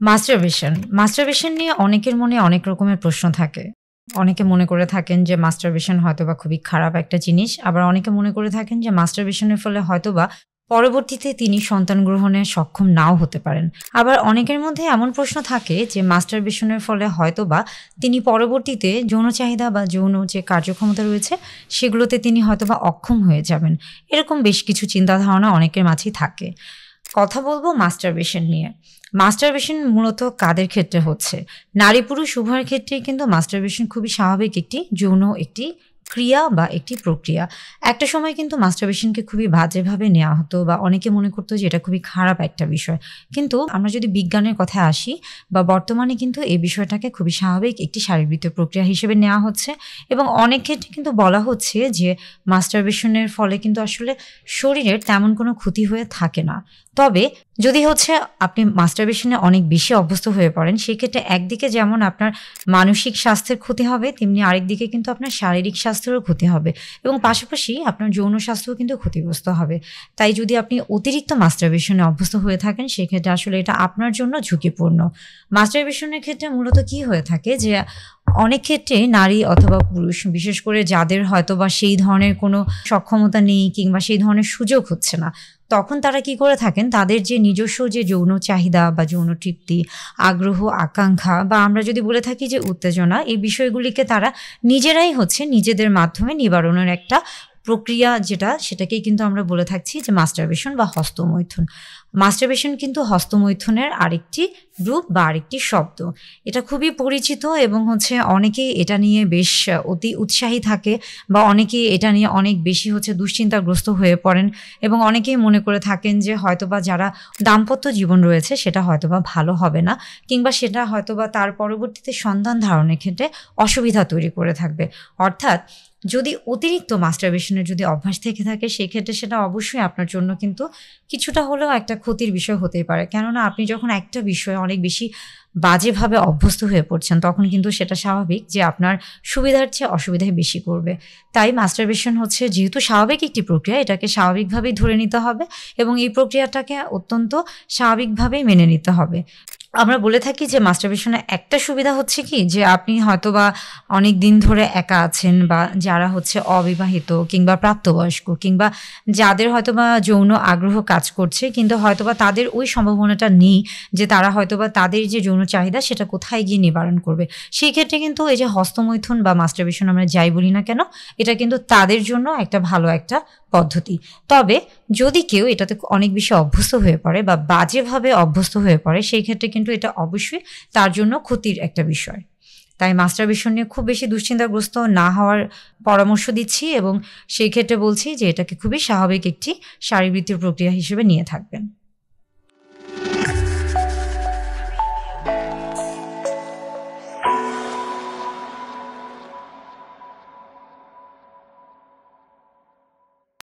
Masturbation নিয়ে অনেকের মনে অনেক রকমের প্রশ্ন থাকে। অনেকে মনে করে থাকেন যে মাস্টারবেশন হয়তোবা খুবই খারাপ একটা জিনিস। আবার অনেকে মনে করে থাকেন যে মাস্টারবেশনের ফলে হয়তোবা পরবর্তীতে তিনি সন্তান গ্রহণে সক্ষম নাও হতে পারেন। আবার অনেকের মধ্যে এমন প্রশ্ন থাকে যে মাস্টারবেশনের ফলে হয়তোবা তিনি পরবর্তীতে যৌন চাহিদা বা যৌন যে কার্যক্ষমতা রয়েছে সেগুলোতে তিনি হয়তোবা অক্ষম হয়ে যাবেন। এরকম বেশ কিছু চিন্তা ধারণা অনেকের মাঝেই থাকে। কথা বলবো মাস্টারবেশন নিয়ে। মাস্টারবেশন মূলত কাদের ক্ষেত্রে হচ্ছে? নারী পুরুষ উভয়ের ক্ষেত্রেই কিন্তু মাস্টারবেশন খুবই স্বাভাবিক একটি যৌন একটি ক্রিয়া বা একটি প্রক্রিয়া। একটা সময় কিন্তু মাস্টারবেশনকে খুবই বাজেভাবে নেওয়া হতো বা অনেকে মনে করতো যে এটা খুবই খারাপ একটা বিষয়। কিন্তু আমরা যদি বিজ্ঞানের কথায় আসি বা বর্তমানে কিন্তু এই বিষয়টাকে খুবই স্বাভাবিক একটি শারীরবৃত্তীয় প্রক্রিয়া হিসেবে নেওয়া হচ্ছে এবং অনেক ক্ষেত্রে কিন্তু বলা হচ্ছে যে মাস্টারবেশনের ফলে কিন্তু আসলে শরীরের তেমন কোনো ক্ষতি হয়ে থাকে না। তবে যদি হচ্ছে আপনি মাস্টারবেশনে অনেক বেশি অভ্যস্ত হয়ে পড়েন, সেক্ষেত্রে একদিকে যেমন আপনার মানসিক স্বাস্থ্যের ক্ষতি হবে, তেমনি আরেকদিকে কিন্তু আপনার শারীরিক স্বাস্থ্যেরও ক্ষতি হবে এবং পাশাপাশি আপনার যৌন স্বাস্থ্যও কিন্তু ক্ষতিগ্রস্ত হবে। তাই যদি আপনি অতিরিক্ত মাস্টারবেশনে অভ্যস্ত হয়ে থাকেন, সেক্ষেত্রে আসলে এটা আপনার জন্য ঝুঁকিপূর্ণ। মাস্টারবেশনের ক্ষেত্রে মূলত কি হয়ে থাকে যে অনেক ক্ষেত্রে নারী অথবা পুরুষ বিশেষ করে যাদের হয়তোবা সেই ধরনের কোনো সক্ষমতা নেই কিংবা সেই ধরনের সুযোগ হচ্ছে না, তখন তারা কি করে থাকেন তাদের যে নিজস্ব যে যৌন চাহিদা বা যৌন তৃপ্তি, আগ্রহ, আকাঙ্ক্ষা বা আমরা যদি বলে থাকি যে উত্তেজনা, এই বিষয়গুলিকে তারা নিজেরাই হচ্ছে নিজেদের মাধ্যমে নিবারণের একটা প্রক্রিয়া যেটা সেটাকেই কিন্তু আমরা বলে থাকছি যে মাস্টারবেশন বা হস্তমৈথুন। মাস্টারবেশন কিন্তু হস্তমৈথুনের আরেকটি রূপ বা আরেকটি শব্দ। এটা খুবই পরিচিত এবং হচ্ছে অনেকেই এটা নিয়ে বেশ অতি উৎসাহী থাকে বা অনেকেই এটা নিয়ে অনেক বেশি হচ্ছে দুশ্চিন্তাগ্রস্ত হয়ে পড়েন এবং অনেকেই মনে করে থাকেন যে হয়তোবা যারা দাম্পত্য জীবন রয়েছে সেটা হয়তোবা ভালো হবে না কিংবা সেটা হয়তোবা তার পরবর্তীতে সন্তান ধারণের ক্ষেত্রে অসুবিধা তৈরি করে থাকবে। অর্থাৎ যদি অতিরিক্ত মাস্টারবেশনের যদি অভ্যাস থেকে থাকে সেক্ষেত্রে সেটা অবশ্যই আপনার জন্য কিন্তু কিছুটা হলেও একটা ক্ষতির বিষয় হতেই পারে। কেননা আপনি যখন একটা বিষয়ে অনেক বেশি বাজেভাবে অভ্যস্ত হয়ে পড়ছেন তখন কিন্তু সেটা স্বাভাবিক যে আপনার সুবিধার চেয়ে অসুবিধাই বেশি করবে। তাই মাস্টারবেশন হচ্ছে যেহেতু স্বাভাবিক একটি প্রক্রিয়া, এটাকে স্বাভাবিকভাবেই ধরে নিতে হবে এবং এই প্রক্রিয়াটাকে অত্যন্ত স্বাভাবিকভাবেই মেনে নিতে হবে। আমরা বলে থাকি যে মাস্টারবেশনের একটা সুবিধা হচ্ছে কি যে আপনি হয়তোবা অনেক দিন ধরে একা আছেন বা যারা হচ্ছে অবিবাহিত কিংবা প্রাপ্তবয়স্ক কিংবা যাদের হয়তোবা যৌন আগ্রহ কাজ করছে কিন্তু হয়তোবা তাদের ওই সম্ভাবনাটা নেই যে তারা হয়তোবা তাদের যে যৌন চাহিদা সেটা কোথায় গিয়ে নিবারণ করবে, সেই ক্ষেত্রে কিন্তু এই যে হস্তমৈথুন বা মাস্টারবেশন আমরা যাই বলি না কেন, এটা কিন্তু তাদের জন্য একটা ভালো একটা পদ্ধতি। তবে যদি কেউ এটাতে অনেক বেশি অভ্যস্ত হয়ে পড়ে বা বাজেভাবে অভ্যস্ত হয়ে পড়ে সেই ক্ষেত্রে কিন্তু এটা অবশ্যই তার জন্য ক্ষতির একটা বিষয়। তাই মাস্টারবেশন নিয়ে খুব বেশি দুশ্চিন্তাগ্রস্ত না হওয়ার পরামর্শ দিচ্ছি এবং সেই ক্ষেত্রে বলছি যে এটাকে খুবই স্বাভাবিক একটি শারীরবৃত্তীয় প্রক্রিয়া হিসেবে নিয়ে থাকবেন।